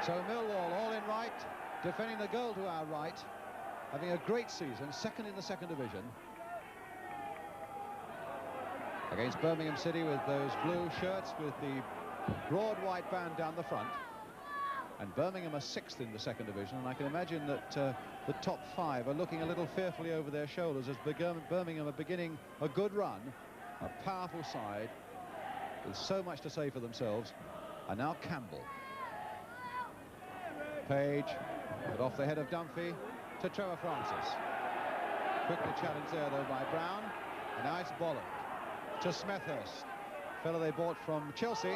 So Millwall all in right, defending the goal to our right, having a great season, second in the second division. Against Birmingham City with those blue shirts with the broad white band down the front. And Birmingham are sixth in the second division, and I can imagine that the top five are looking a little fearfully over their shoulders as Birmingham are beginning a good run, a powerful side with so much to say for themselves. And now Campbell. Page, but off the head of Dunphy to Trevor Francis. Quickly challenged there though by Brown, and now it's Bolland to Smethurst, fellow they bought from Chelsea,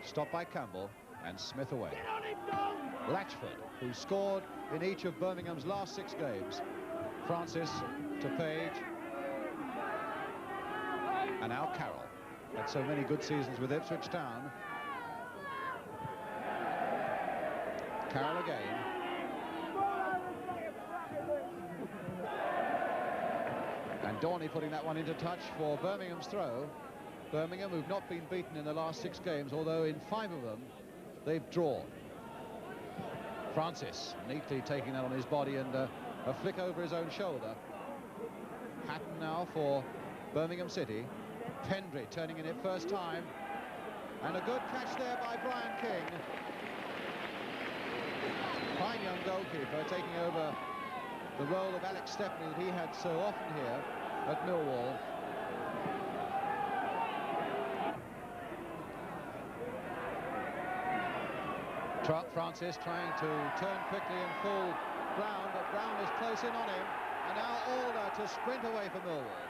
stopped by Campbell, and Smith away. Latchford, who scored in each of Birmingham's last 6 games. Francis to Page, and now Carroll. Had so many good seasons with Ipswich Town. Carroll again. And Dorney putting that one into touch for Birmingham's throw. Birmingham, who've not been beaten in the last 6 games, although in 5 of them they've drawn. Francis neatly taking that on his body, and a flick over his own shoulder. Hatton now for Birmingham City. Pendry turning in it first time, and a good catch there by Brian King. Fine young goalkeeper taking over the role of Alex Stepney that he had so often here at Millwall. Francis trying to turn quickly and fool Brown, but Brown is close in on him, and now Alder to sprint away for Millwall.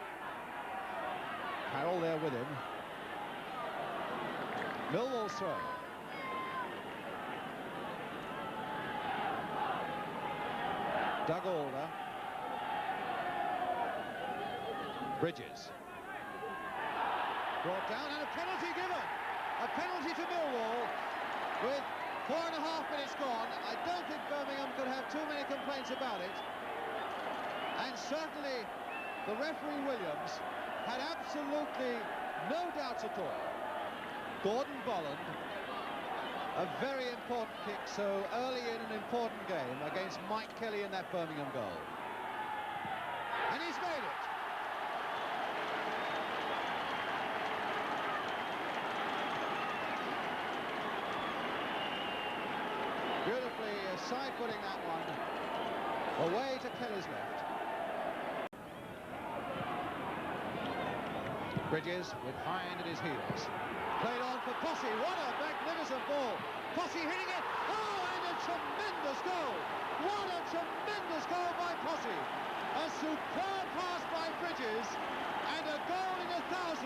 Carroll there with him. Millwall's throw. Doug Alder. Bridges. Brought down, and a penalty given. A penalty to Millwall with 4.5 minutes gone. I don't think Birmingham could have too many complaints about it. And certainly the referee Williams had absolutely no doubts at all. Gordon Bolland, a very important kick so early in an important game against Mike Kelly in that Birmingham goal. And he's made it. Beautifully side-footing that one away to Kelly's left. Bridges with Hind at his heels. Played on for Posse. What a magnificent ball. Posse hitting it. Oh, and a tremendous goal. What a tremendous goal by Posse. A superb pass by Bridges, and a goal in 1,000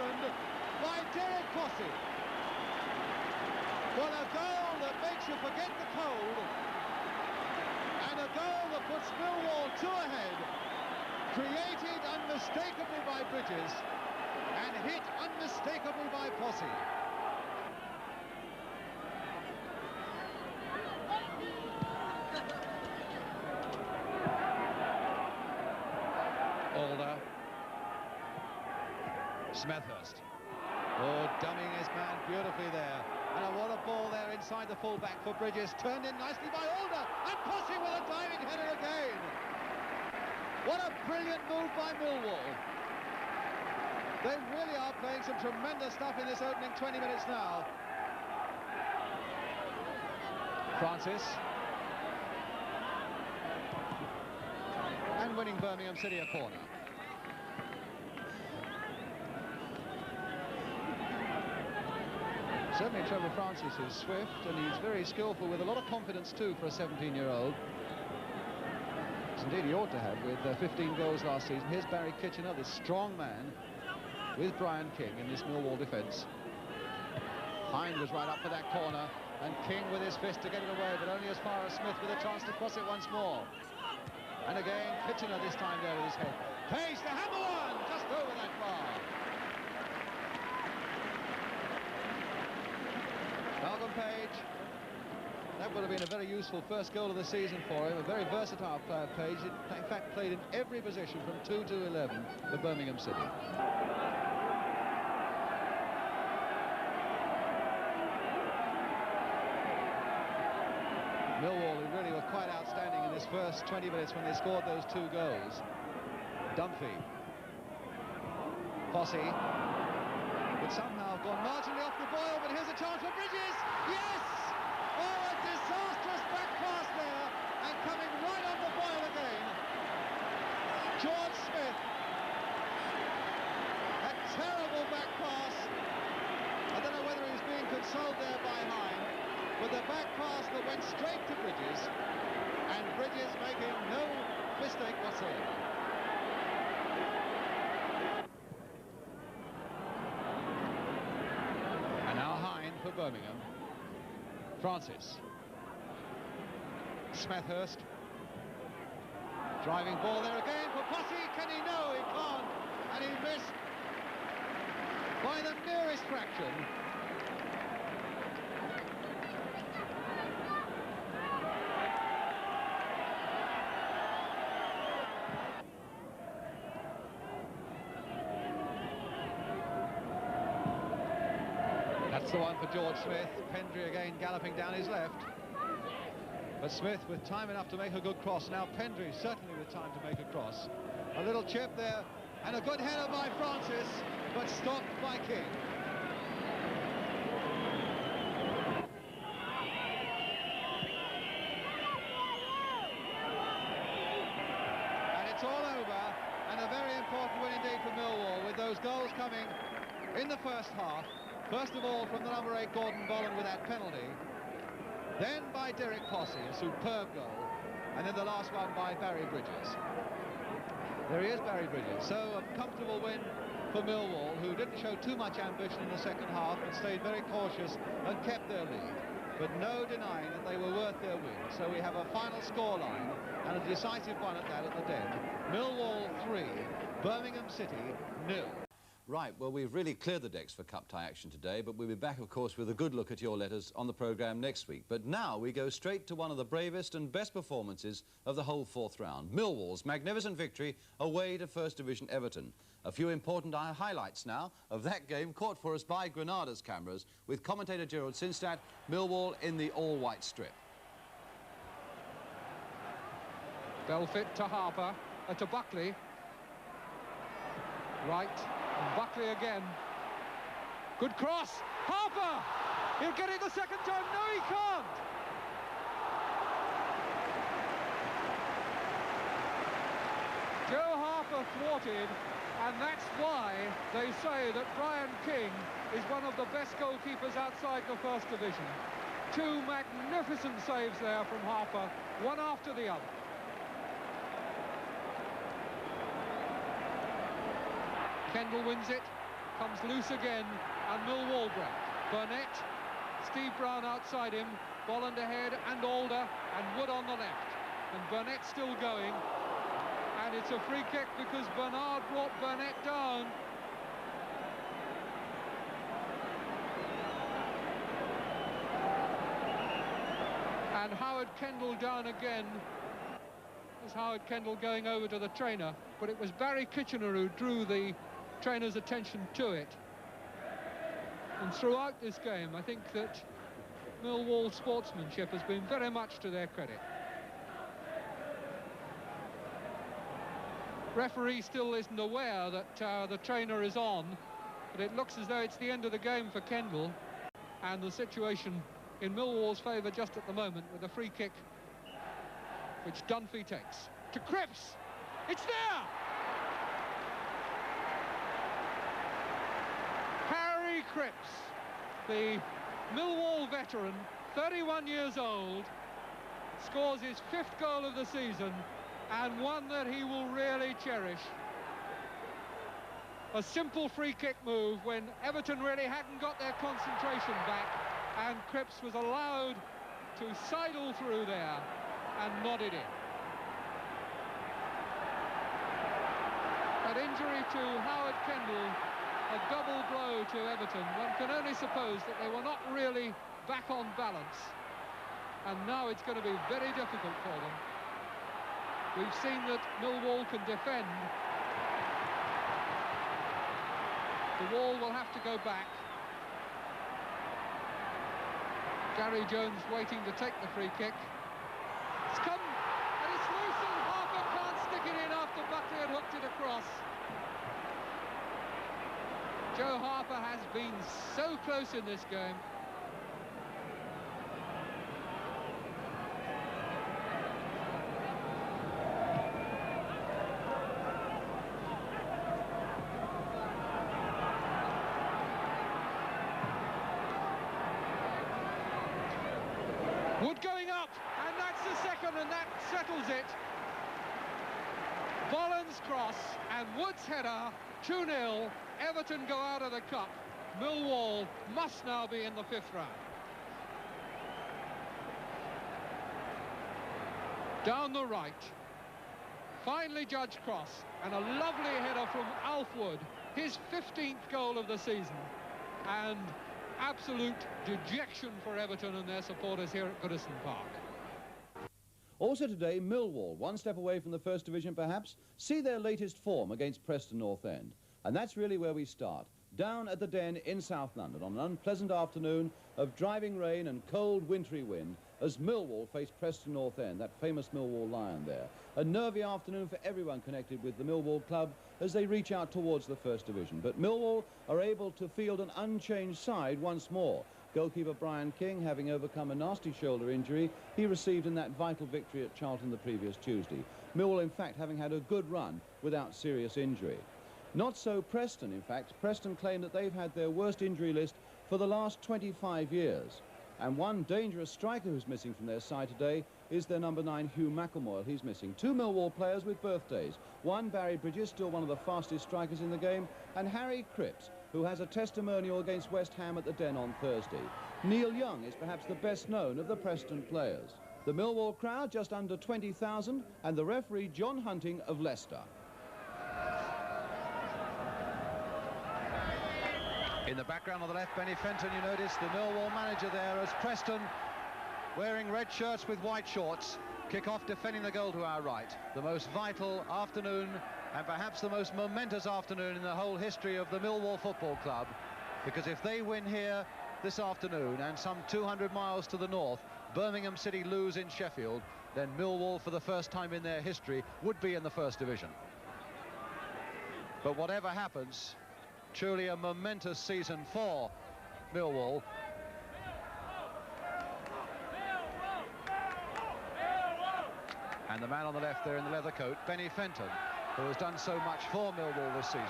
by Derek Posse. Well, a goal that makes you forget the cold, and a goal that puts Millwall 2 ahead, created unmistakably by Bridges, and hit unmistakably by Posse. Alder. Smethurst. Oh, dummying his man beautifully there. And what a ball there inside the full-back for Bridges. Turned in nicely by Alder. And Posse with a diving header again. What a brilliant move by Millwall. They really are playing some tremendous stuff in this opening 20 minutes now. Francis. And winning Birmingham City a corner. Certainly Trevor Francis is swift, and he's very skillful with a lot of confidence too for a 17-year-old. As indeed he ought to have with 15 goals last season. Here's Barry Kitchener, this strong man, with Brian King in this Millwall defence. Hind was right up for that corner, and King with his fist to get it away, but only as far as Smith with a chance to cross it once more. And again, Kitchener this time there with his head. Page to hammer one, just over that bar. Malcolm Page. That would have been a very useful first goal of the season for him. A very versatile player, Page. In fact, played in every position from 2 to 11 for Birmingham City. Millwall, who really were quite outstanding in this first 20 minutes when they scored those 2 goals. Dunphy. Fossey. But somehow gone marginally off the boil, but here's a chance for Bridges! Yes! Oh, a disastrous back pass there, and coming right on the boil again. George Smith. A terrible back pass. I don't know whether he was being consoled there by Hine, but the back pass that went straight to Bridges, and Bridges making no mistake whatsoever. And now Hine for Birmingham. Francis. Smethurst. Driving ball there again for Posse. Can he? No, he can't. And he missed by the merest fraction. That's the one for George Smith. Pendry again galloping down his left. But Smith with time enough to make a good cross. Now Pendry certainly with time to make a cross. A little chip there, and a good header by Francis, but stopped by King. And it's all over, and a very important win indeed for Millwall, with those goals coming in the first half. First of all from the number 8 Gordon Bolland with that penalty, then by Derek Posse, a superb goal, and then the last one by Barry Bridges. There he is, Barry Bridges. So a comfortable win for Millwall, who didn't show too much ambition in the second half and stayed very cautious and kept their lead. But no denying that they were worth their win. So we have a final scoreline, and a decisive one at that at the Den. Millwall 3, Birmingham City 0. Right, well, we've really cleared the decks for cup tie action today, but we'll be back, of course, with a good look at your letters on the programme next week. But now we go straight to one of the bravest and best performances of the whole 4th round. Millwall's magnificent victory away to First Division Everton. A few important highlights now of that game, caught for us by Granada's cameras, with commentator Gerald Sinstadt, Millwall in the all-white strip. Belfit to Harper, to Buckley. Right. And Buckley again. Good cross. Harper! He'll get it the second time. No, he can't. Joe Harper thwarted, and that's why they say that Brian King is one of the best goalkeepers outside the First Division. 2 magnificent saves there from Harper, one after the other. Kendall wins it, comes loose again, and Millwall break. Burnett, Steve Brown outside him, Bolland ahead, and Alder, and Wood on the left. And Burnett still going, and it's a free kick because Bernard brought Burnett down. And Howard Kendall down again. There's Howard Kendall going over to the trainer, but it was Barry Kitchener who drew the trainer's attention to it. And throughout this game, I think that Millwall sportsmanship has been very much to their credit. Referee still isn't aware that the trainer is on, but it looks as though it's the end of the game for Kendall, and the situation in Millwall's favour just at the moment, with a free kick which Dunphy takes to Cripps. It's there! Harry Cripps, the Millwall veteran, 31 years old, scores his 5th goal of the season, and one that he will really cherish. A simple free kick move when Everton really hadn't got their concentration back, and Cripps was allowed to sidle through there and nod it in. That injury to Howard Kendall, a double blow to Everton. One can only suppose that they were not really back on balance, and now it's going to be very difficult for them. We've seen that Millwall can defend. The wall will have to go back. Gary Jones waiting to take the free kick. It's come, and it's loose, and Harper can't stick it in after Buckley had hooked it across. Joe Harper has been so close in this game. Wood going up, and that's the second, and that settles it. Bolland's cross and Wood's header, 2-0. Everton go out of the cup. Millwall must now be in the 5th round. Down the right. Finally Judge cross, and a lovely header from Alf Wood, his 15th goal of the season. And absolute dejection for Everton and their supporters here at Goodison Park. Also today, Millwall, one step away from the First Division perhaps, see their latest form against Preston North End. And that's really where we start, down at the Den in South London on an unpleasant afternoon of driving rain and cold wintry wind as Millwall face Preston North End, that famous Millwall Lion there. A nervy afternoon for everyone connected with the Millwall club as they reach out towards the First Division. But Millwall are able to field an unchanged side once more. Goalkeeper Brian King having overcome a nasty shoulder injury he received in that vital victory at Charlton the previous Tuesday. Millwall, in fact, having had a good run without serious injury. Not so Preston, in fact. Preston claim that they've had their worst injury list for the last 25 years. And one dangerous striker who's missing from their side today is their number 9, Hugh McElmoyle. He's missing 2 Millwall players with birthdays. One, Barry Bridges, still one of the fastest strikers in the game, and Harry Cripps, who has a testimonial against West Ham at the Den on Thursday. Neil Young is perhaps the best known of the Preston players. The Millwall crowd just under 20,000, and the referee John Hunting of Leicester. In the background on the left, Benny Fenton, you notice the Millwall manager there as Preston, wearing red shirts with white shorts, kick off defending the goal to our right. The most vital afternoon and perhaps the most momentous afternoon in the whole history of the Millwall Football Club, because if they win here this afternoon and some 200 miles to the north, Birmingham City lose in Sheffield, then Millwall for the first time in their history would be in the First Division. But whatever happens, truly a momentous season for Millwall. And the man on the left there in the leather coat, Benny Fenton, who has done so much for Millwall this season.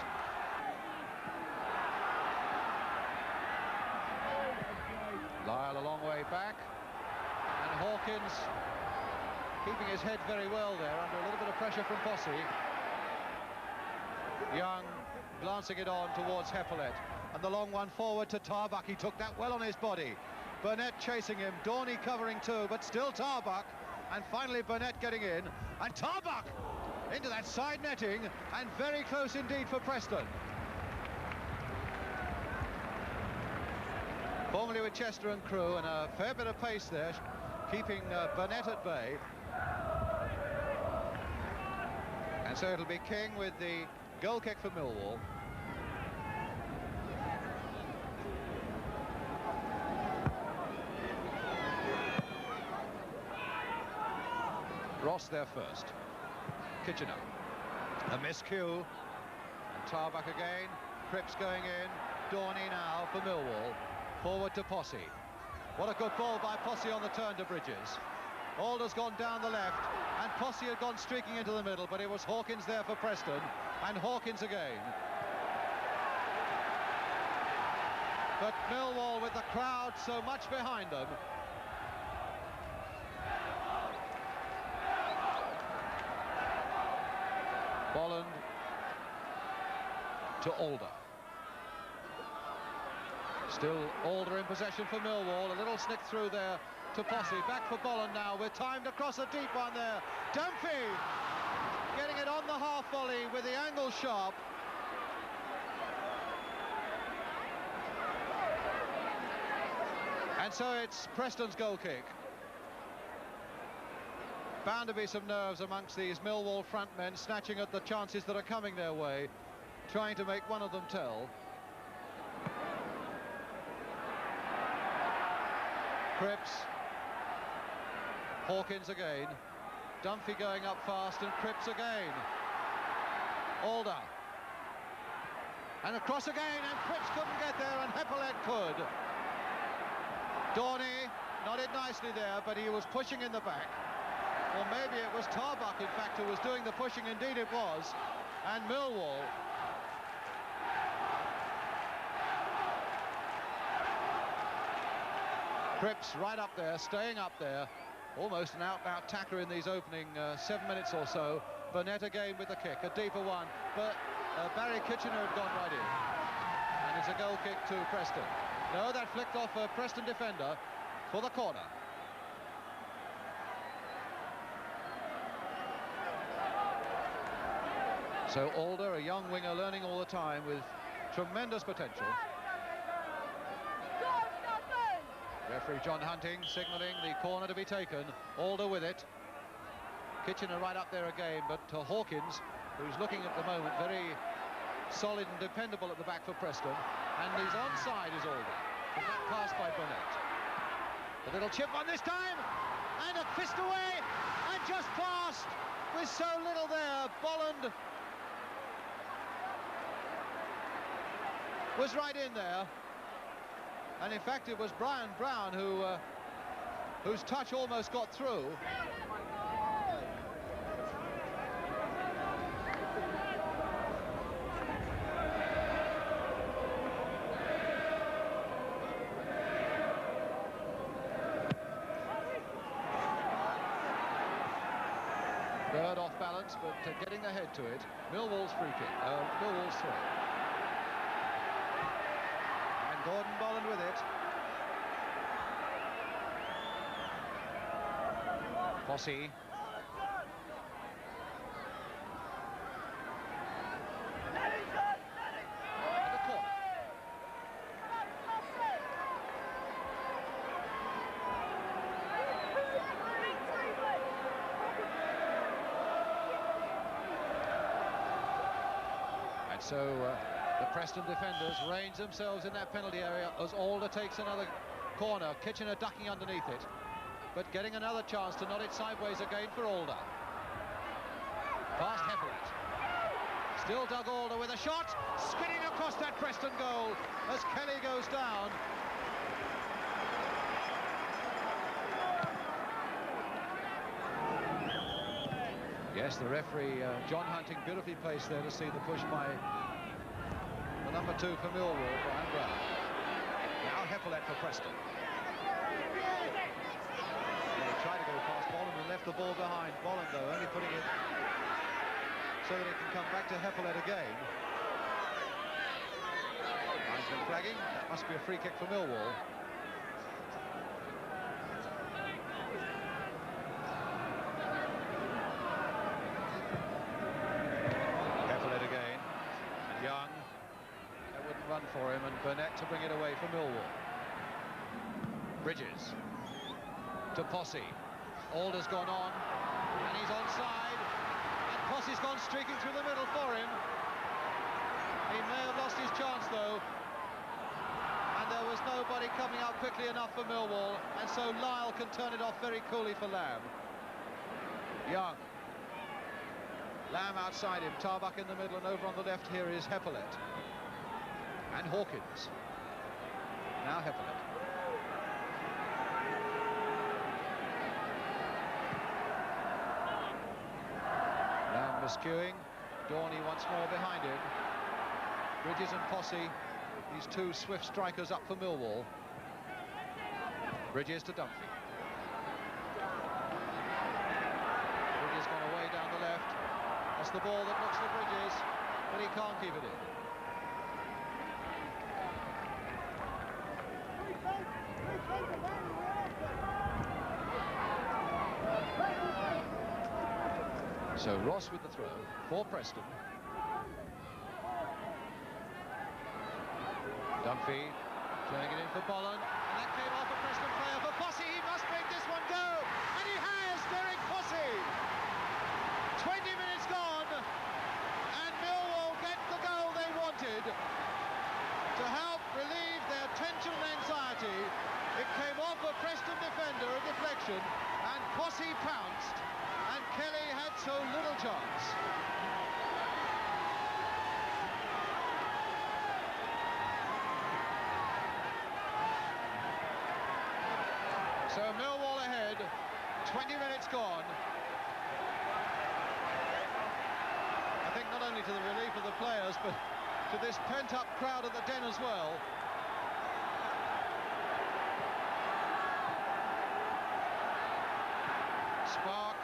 Lyle a long way back, and Hawkins keeping his head very well there under a little bit of pressure from Posse. Young glancing it on towards Heppelet, and the long one forward to Tarbuck. He took that well on his body. Burnett chasing him, Dorney covering too, but still Tarbuck, and finally Burnett getting in, and Tarbuck into that side netting, and very close indeed for Preston. Formerly with Chester and Crewe, and a fair bit of pace there, keeping Burnett at bay. And so it'll be King with the goal kick for Millwall. Ross there first. Kitchener. A miscue. And Tarbuck again. Cripps going in. Dorney now for Millwall. Forward to Posse. What a good ball by Posse on the turn to Bridges. Alder's gone down the left, and Posse had gone streaking into the middle, but it was Hawkins there for Preston, and Hawkins again. But Millwall, with the crowd so much behind them, Bolland to Alder. Still Alder in possession for Millwall. A little snick through there to Posse. Back for Bolland now, with time to cross a deep one there. Dunphy getting it on the half volley with the angle sharp. And so it's Preston's goal kick. Bound to be some nerves amongst these Millwall front men, snatching at the chances that are coming their way, trying to make one of them tell. Cripps. Hawkins again. Dunphy going up fast, and Cripps again. Alder. And across again, and Cripps couldn't get there, and Heppolet could. Dorney nodded nicely there, but he was pushing in the back. Or maybe it was Tarbuck, in fact, who was doing the pushing. Indeed it was. And Millwall. Cripps right up there, staying up there. Almost an out-and-out attacker in these opening 7 minutes or so. Burnett again with the kick, a deeper one. But Barry Kitchener had gone right in. And it's a goal kick to Preston. No, that flicked off a Preston defender for the corner. So Alder, a young winger, learning all the time with tremendous potential. Referee John Hunting signalling the corner to be taken. Alder with it. Kitchener right up there again, but Hawkins, who's looking at the moment very solid and dependable at the back for Preston, and he's onside is Alder from that pass by Burnett. A little chip on this time, and a fist away, and just past with so little there. Bolland was right in there, and in fact it was Brian Brown whose touch almost got through. Bird off balance, but getting the head to it. Millwall's free kick, Millwall's throw. And Gordon Bolland with it. Fossey. And the corner. And so the Preston defenders range themselves in that penalty area as Alder takes another corner. Kitchener ducking underneath it, but getting another chance to nod it sideways again for Alder. Past Heppolet. Still Doug Alder with a shot, skidding across that Preston goal as Kelly goes down. Yes, the referee, John Hunting, beautifully placed there to see the push by the number 2 for Millwall, Brian Brown. Now Heppolet for Preston. They tried to go past Bolland and left the ball behind. Bolland, though, only putting it so that it can come back to Heppolet again. Linesman flagging. That must be a free kick for Millwall. For him, and Burnett to bring it away for Millwall. Bridges to Posse. Alder's gone on, and he's onside, and Posse's gone streaking through the middle for him. He may have lost his chance though, and there was nobody coming up quickly enough for Millwall, and so Lyle can turn it off very coolly for Lamb. Young. Lamb outside him, Tarbuck in the middle, and over on the left here is Heppolet. And Hawkins. Now Heppolet. Lamb miscuing. Dorney once more behind him. Bridges and Posse, these two swift strikers up for Millwall. Bridges to Dunphy. Bridges gone away down the left. That's the ball that looks for Bridges, but he can't keep it in. So Ross with the throw for Preston. Dunphy turning it in for Bolland, and that came off a Preston player for Posse. He must make this one go, and he has. Derek Posse. 20 minutes gone, and Millwall get the goal they wanted to help relieve their tension and anxiety. It came off a Preston defender, a deflection, and Posse pounced and So Millwall ahead, 20 minutes gone. I think not only to the relief of the players, but to this pent-up crowd at the Den as well. Spark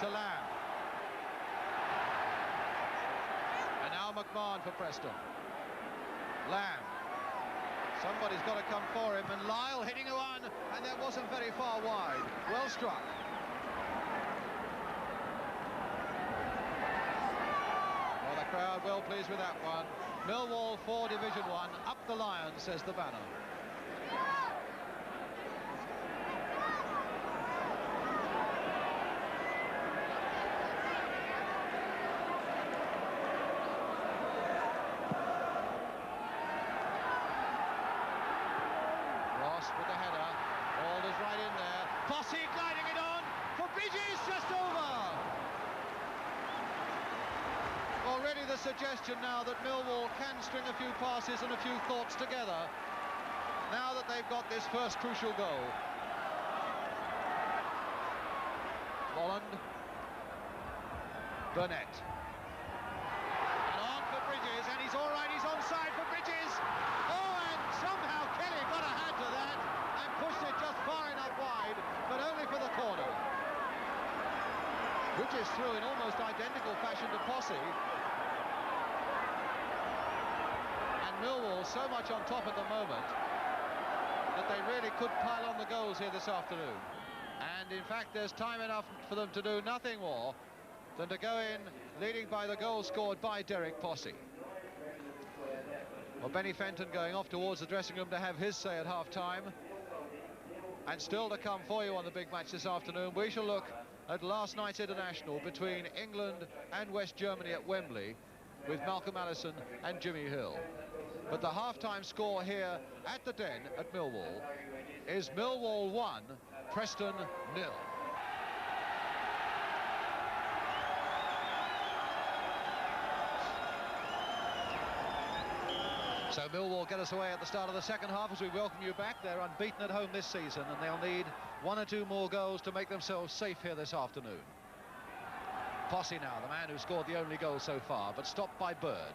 to Lamb. And now McMahon for Preston. Lamb. Somebody's got to come for him, and Lyle hitting one, and that wasn't very far wide. Well struck. Well, the crowd well pleased with that one. Millwall 4, Division 1, up the Lions, says the banner. With the header, Alder's right in there. Posse gliding it on for Bridges, just over. Already the suggestion now that Millwall can string a few passes and a few thoughts together now that they've got this first crucial goal. Bolland, Burnett, and on for Bridges, and he's all right. He's onside for Bridges. Oh, and somehow Kelly got a hand to that and pushed it just far enough wide, but only for the corner. Bridges threw in almost identical fashion to Posse. And Millwall so much on top at the moment that they really could pile on the goals here this afternoon. And in fact, there's time enough for them to do nothing more than to go in leading by the goal scored by Derek Posse. Well, Benny Fenton going off towards the dressing room to have his say at half-time. And still to come for you on the big match this afternoon, we shall look at last night's international between England and West Germany at Wembley with Malcolm Allison and Jimmy Hill. But the half-time score here at the Den at Millwall is Millwall 1, Preston 0. So Millwall get us away at the start of the second half as we welcome you back. They're unbeaten at home this season, and they'll need 1 or 2 more goals to make themselves safe here this afternoon. Posse now, the man who scored the only goal so far, but stopped by Bird.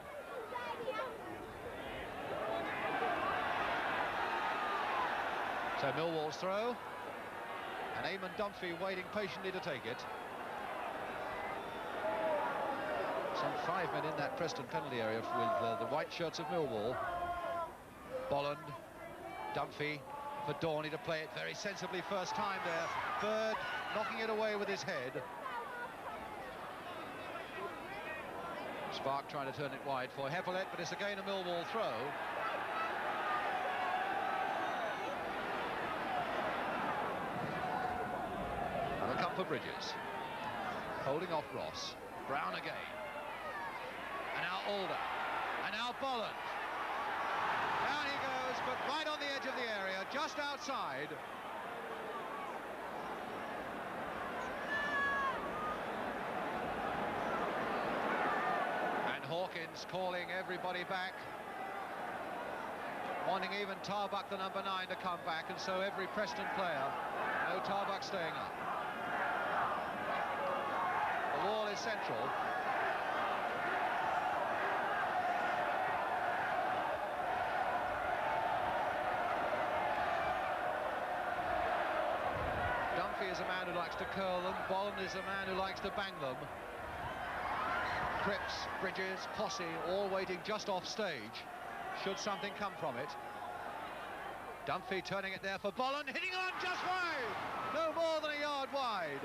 So Millwall's throw, and Eamon Dunphy waiting patiently to take it. Some 5 men in that Preston penalty area with the white shirts of Millwall. Bolland, Dunphy for Dorney to play it very sensibly first time there. Bird knocking it away with his head. Spark trying to turn it wide for Heppelet, but it's again a Millwall throw. And a come for Bridges. Holding off Ross. Brown again. And now Alder, and now Bolland. Down he goes, but right on the edge of the area, just outside. And Hawkins calling everybody back, wanting even Tarbuck, the number 9, to come back, and so every Preston player, no Tarbuck staying up. The wall is central. Is a man who likes to curl them. Bolland is a man who likes to bang them. Cripps, Bridges, Posse, all waiting just off stage, should something come from it. Dunphy turning it there for Bolland, hitting on just wide, no more than a yard wide.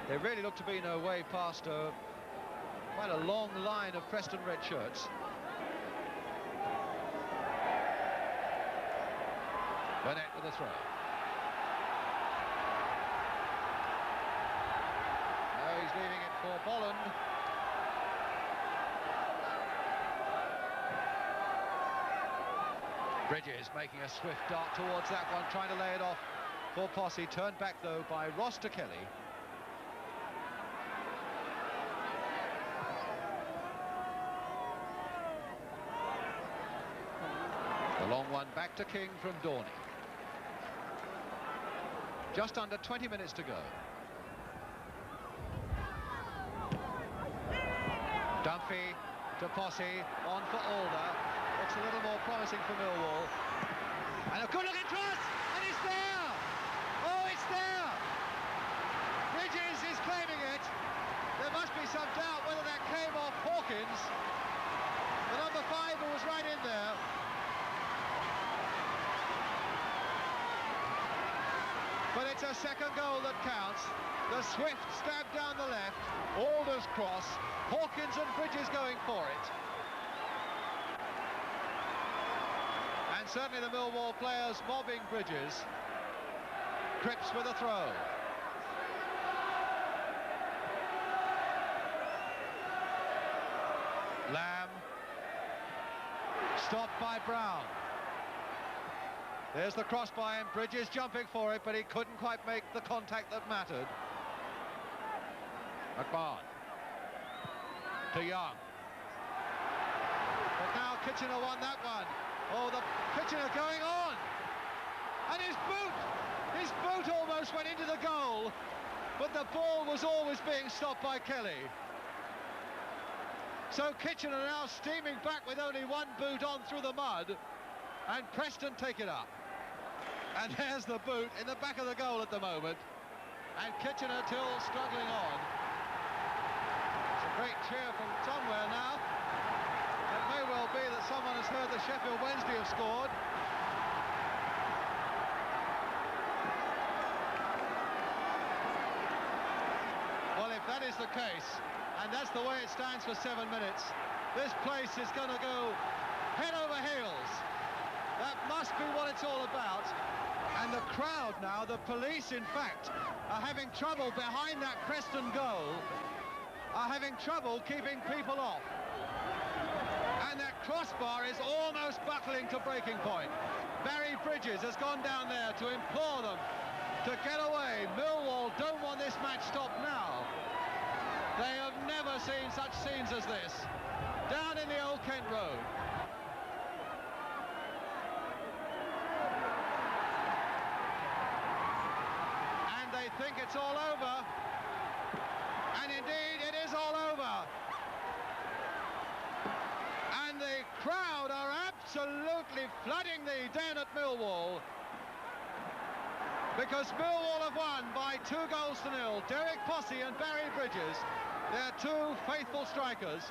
There really looked to be no way past quite a long line of Preston red shirts. Burnett with a throw. No, he's leaving it for Bolland. Bridges making a swift dart towards that one, trying to lay it off for Posse. Turned back, though, by Ross to Kelly. The long one back to King from Dorney. Just under 20 minutes to go. Dunphy to Posse, on for Alder. Looks a little more promising for Millwall. And a good-looking cross, and it's there! Oh, it's there! Bridges is claiming it. There must be some doubt whether that came off Hawkins. The number 5 who was right in there. But it's a second goal that counts. The swift stab down the left, Alder's cross, Hawkins and Bridges going for it. And certainly the Millwall players mobbing Bridges. Cripps with a throw. Lamb. Stopped by Brown. There's the cross by him, Bridges jumping for it, but he couldn't quite make the contact that mattered. McMahon to Young. But now Kitchener won that one. Oh, the Kitchener going on. And his boot almost went into the goal, but the ball was always being stopped by Kelly. So Kitchener now steaming back with only one boot on through the mud, and Preston take it up. And there's the boot in the back of the goal at the moment, and Kitchener still struggling on. It's a great cheer from somewhere now. It may well be that someone has heard that Sheffield Wednesday have scored. Well, if that is the case, and that's the way it stands for 7 minutes, this place is going to go head over heels. That must be what it's all about. And the crowd now, the police in fact, are having trouble behind that Preston goal, are having trouble keeping people off. And that crossbar is almost buckling to breaking point. Barry Bridges has gone down there to implore them to get away. Millwall don't want this match stopped now. They have never seen such scenes as this. Down in the Old Kent Road. They think it's all over, and indeed it is all over. And the crowd are absolutely flooding the den at Millwall, because Millwall have won by 2-0. Derek Posse and Barry Bridges, they're two faithful strikers,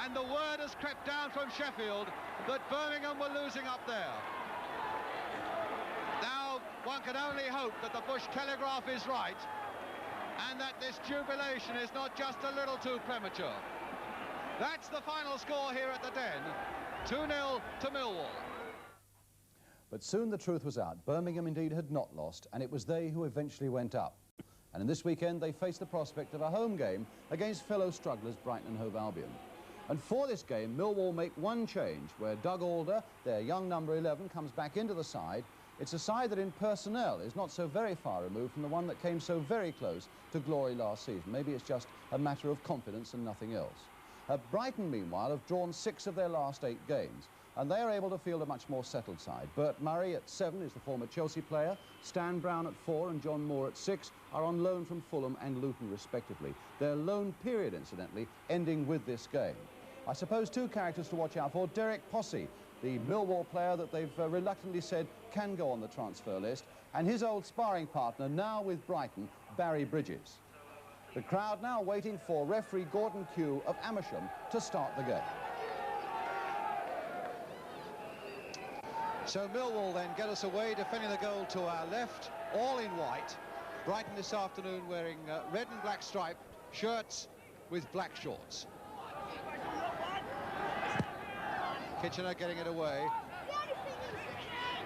and the word has crept down from Sheffield that Birmingham were losing up there. Now, one can only hope that the Bush Telegraph is right, and that this jubilation is not just a little too premature. That's the final score here at the Den, 2-0 to Millwall. But soon the truth was out. Birmingham indeed had not lost, and it was they who eventually went up. And in this weekend they faced the prospect of a home game against fellow strugglers Brighton and Hove Albion. And for this game, Millwall make one change, where Doug Alder, their young number 11, comes back into the side. It's a side that in personnel is not so very far removed from the one that came so very close to glory last season. Maybe it's just a matter of confidence and nothing else. Brighton, meanwhile, have drawn 6 of their last 8 games, and they are able to field a much more settled side. Bert Murray at 7 is the former Chelsea player. Stan Brown at 4 and John Moore at 6 are on loan from Fulham and Luton, respectively. Their loan period, incidentally, ending with this game. I suppose 2 characters to watch out for. Derek Posse, the Millwall player that they've reluctantly said can go on the transfer list, and his old sparring partner now with Brighton, Barry Bridges. The crowd now waiting for referee Gordon Kew of Amersham to start the game. So Millwall then get us away, defending the goal to our left, all in white. Brighton this afternoon wearing red and black striped shirts with black shorts. Kitchener getting it away.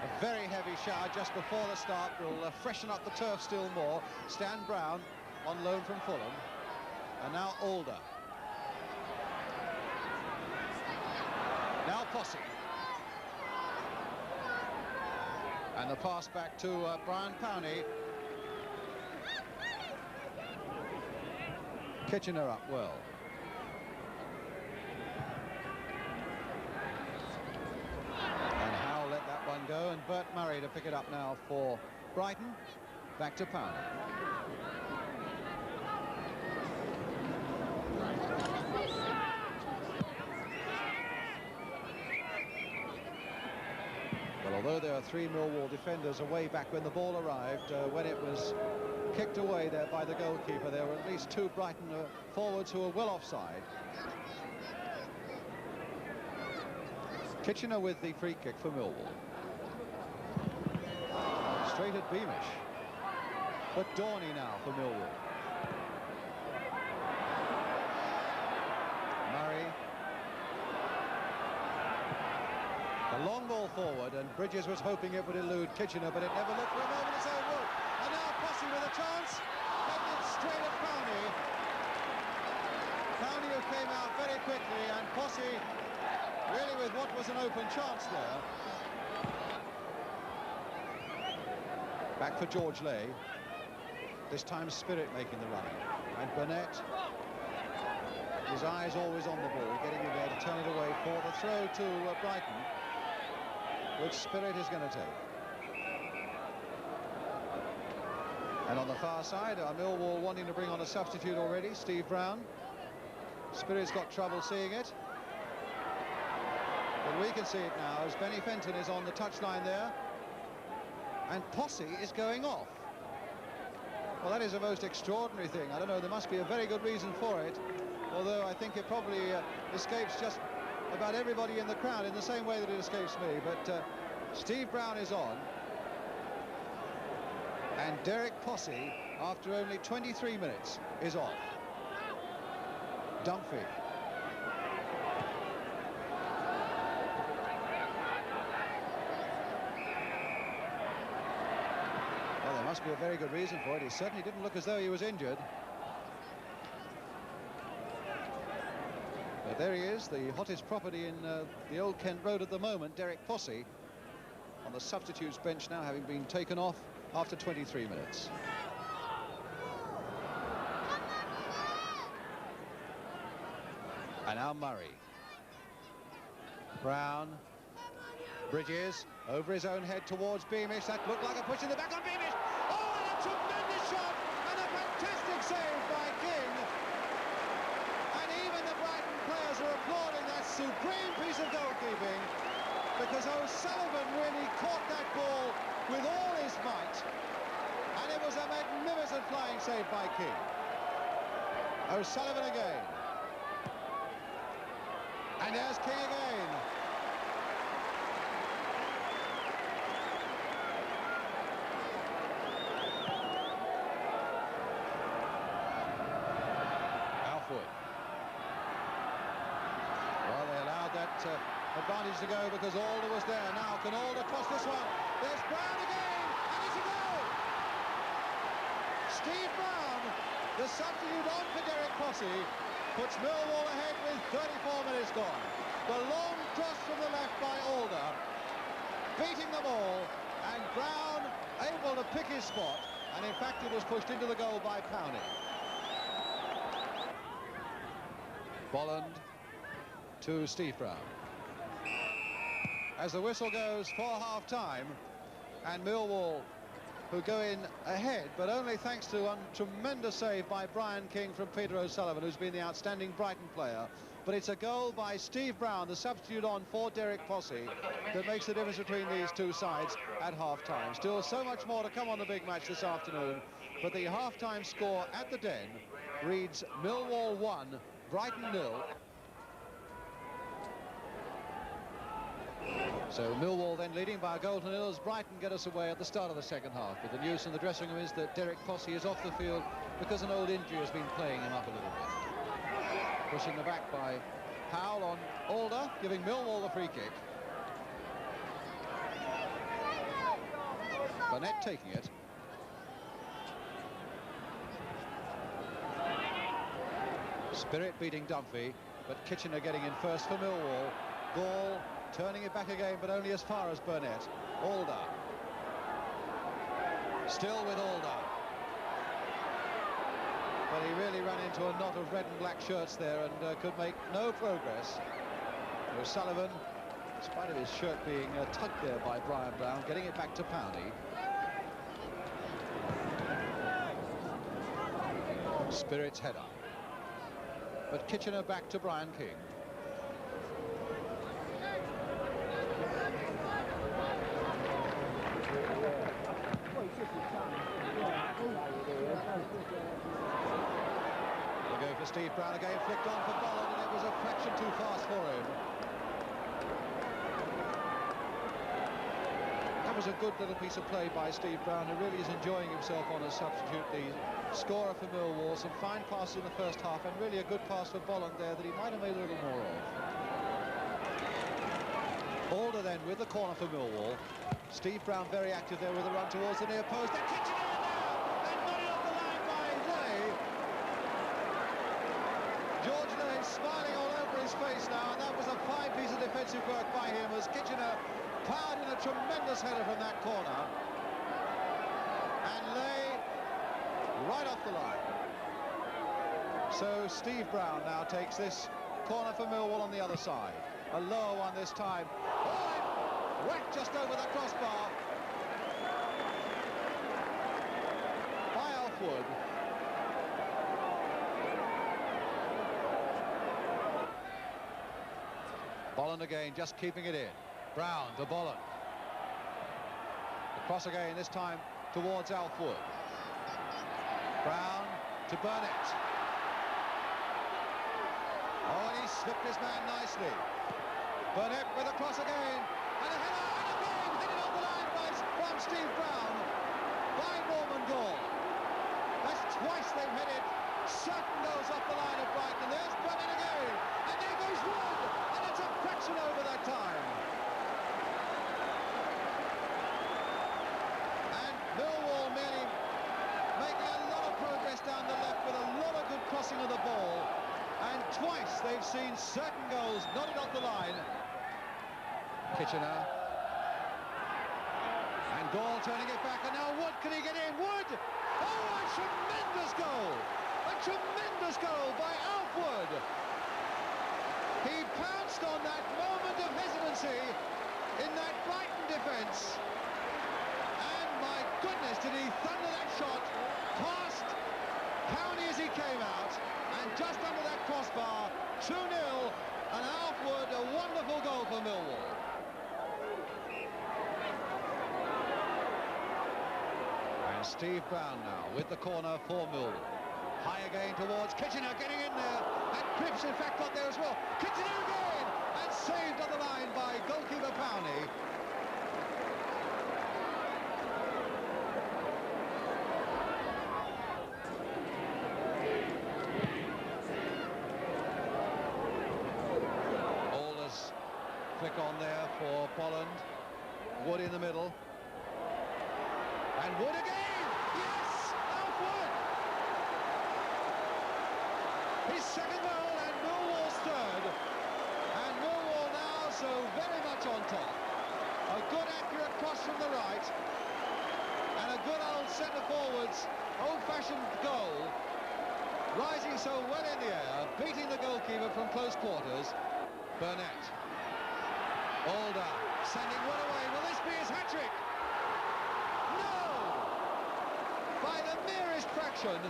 A very heavy shower just before the start will freshen up the turf still more. Stan Brown on loan from Fulham, and now Alder. Now Posse. And the pass back to Brian Powney. Kitchener up well. And Howe let that go, and Bert Murray to pick it up now for Brighton. Back to Pound. Well, although there are 3 Millwall defenders away back when the ball arrived, when it was kicked away there by the goalkeeper, there were at least 2 Brighton forwards who were well offside. Kitchener with the free kick for Millwall. Straight at Beamish. But Dorney now for Millwall. Murray. A long ball forward, and Bridges was hoping it would elude Kitchener, but it never looked for a moment as though it would. And now Posse with a chance. Headed it straight at Powney. Powney who came out very quickly, and Posse really with what was an open chance there. Back for George Lay. This time Spirit making the run. And Burnett, his eyes always on the ball, getting in there to turn it away for the throw to Brighton, which Spirit is going to take. And on the far side, Millwall wanting to bring on a substitute already, Steve Brown. Spirit's got trouble seeing it. But we can see it now as Benny Fenton is on the touchline there. And Posse is going off. Well, that is a most extraordinary thing. I don't know, there must be a very good reason for it. Although I think it probably escapes just about everybody in the crowd in the same way that it escapes me. But Steve Brown is on. And Derek Posse, after only 23 minutes, is off. Dunphy. Well, there must be a very good reason for it. He certainly didn't look as though he was injured. But there he is, the hottest property in the Old Kent Road at the moment, Derek Posse, on the substitutes bench now, having been taken off after 23 minutes. And now Murray. Brown. Bridges over his own head towards Beamish. That looked like a push in the back on Beamish. Oh, and a tremendous shot and a fantastic save by King. And even the Brighton players are applauding that supreme piece of goalkeeping, because O'Sullivan really caught that ball with all his might, and it was a magnificent flying save by King. O'Sullivan again. And there's King again. Alfwood. Well, they allowed that advantage to go because Alder was there. Now can Alder cross this one? There's Brown again, and it's a goal! Steve Brown, the substitute on for Derek Posse, puts Millwall ahead with 34 minutes gone. The long cross from the left by Alder, beating the ball, and Brown able to pick his spot, and in fact it was pushed into the goal by Powney. Bolland to Steve Brown. As the whistle goes for half-time, and Millwall, who go in ahead, but only thanks to a tremendous save by Brian King from Peter O'Sullivan, who's been the outstanding Brighton player. But it's a goal by Steve Brown, the substitute on for Derek Posse, that makes the difference between these two sides at half-time. Still so much more to come on the big match this afternoon, but the half-time score at the Den reads Millwall 1, Brighton 0. So Millwall then leading by a goal to nil as Brighton get us away at the start of the second half. But the news in the dressing room is that Derek Posse is off the field because an old injury has been playing him up a little bit. Pushing the back by Powell on Alder, giving Millwall the free kick. Burnett taking it. Spirit beating Dunphy, but Kitchener getting in first for Millwall. Gall turning it back again, but only as far as Burnett. Alder. Still with Alder. But he really ran into a knot of red and black shirts there and could make no progress. O'Sullivan In spite of his shirt being tugged there by Brian Brown, getting it back to Powney. Spirit's header. But Kitchener back to Brian King. They go for Steve Brown again, flicked on for Bolland, and it was a fraction too fast for him. That was a good little piece of play by Steve Brown, who really is enjoying himself on a substitute. The scorer for Millwall, some fine passes in the first half, and really a good pass for Bolland there that he might have made a little more of. Alder then with the corner for Millwall. Steve Brown very active there with a run towards the near post. And Kitchener in there, and got it off the line by Lay. George Lay smiling all over his face now, and that was a fine piece of defensive work by him as Kitchener powered in a tremendous header from that corner. And Lay right off the line. So Steve Brown now takes this corner for Millwall on the other side. A lower one this time. Oh, and whacked just over the crossbar by Alfwood. Bolland again, just keeping it in. Brown to Bolland. Across again, this time towards Alfwood. Brown to Burnett. Oh, and he slipped his man nicely. Burnett with a cross again. And a header, and again headed on the line from Steve Brown by Norman Gall. That's twice they've headed certain goals off the line of Brighton. There's Burnett again. And there goes Wood. And it's a fraction over that time. And Millwall merely making a lot of progress down the left with a lot of good crossing of the ball. And twice they've seen certain goals nodded off the line. Kitchener. And Gall turning it back, and now Wood, can he get in? Wood! Oh, a tremendous goal! A tremendous goal by Alfwood! He pounced on that moment of hesitancy in that Brighton defence. And my goodness, did he thunder that shot past Powney as he came out, and just under that crossbar, 2-0, and Alfwood, a wonderful goal for Millwall. And Steve Brown now with the corner for Millwall. High again towards Kitchener, getting in there, and Cripps in fact got there as well. Kitchener again, and saved on the line by goalkeeper Powney. Alder's flick on there for Bolland. Wood in the middle. And Wood again! Yes! Alfwood! His second goal and Millwall's third. And Millwall now so very much on top. A good accurate cross from the right. And a good old centre-forwards, old-fashioned goal. Rising so well in the air, beating the goalkeeper from close quarters. Burnett. Alder sending Wood away. Will this be his hat-trick? By the merest fraction,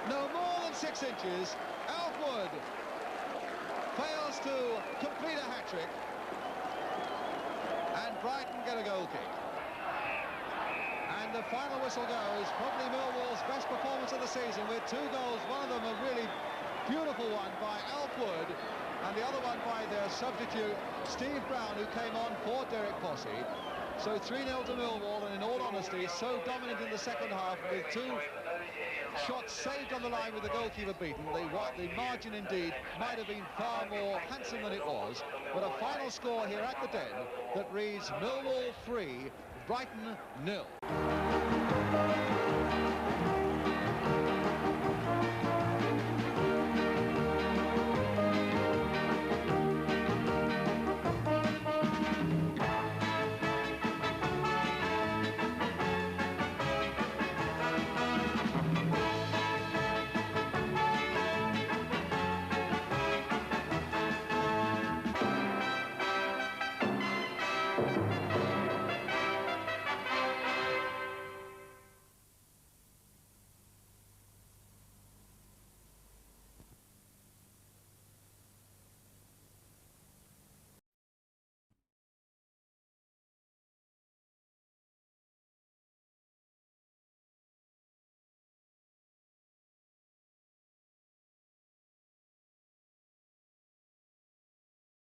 no more than 6 inches, Alfwood fails to complete a hat-trick, and Brighton get a goal kick. And the final whistle goes, probably Millwall's best performance of the season, with 2 goals, one of them a really beautiful one by Alfwood, and the other one by their substitute, Steve Brown, who came on for Derek Posse. So 3-0 to Millwall, and in all honesty, so dominant in the second half with 2 shots saved on the line with the goalkeeper beaten. The margin indeed might have been far more handsome than it was, but a final score here at the Den that reads Millwall 3, Brighton 0.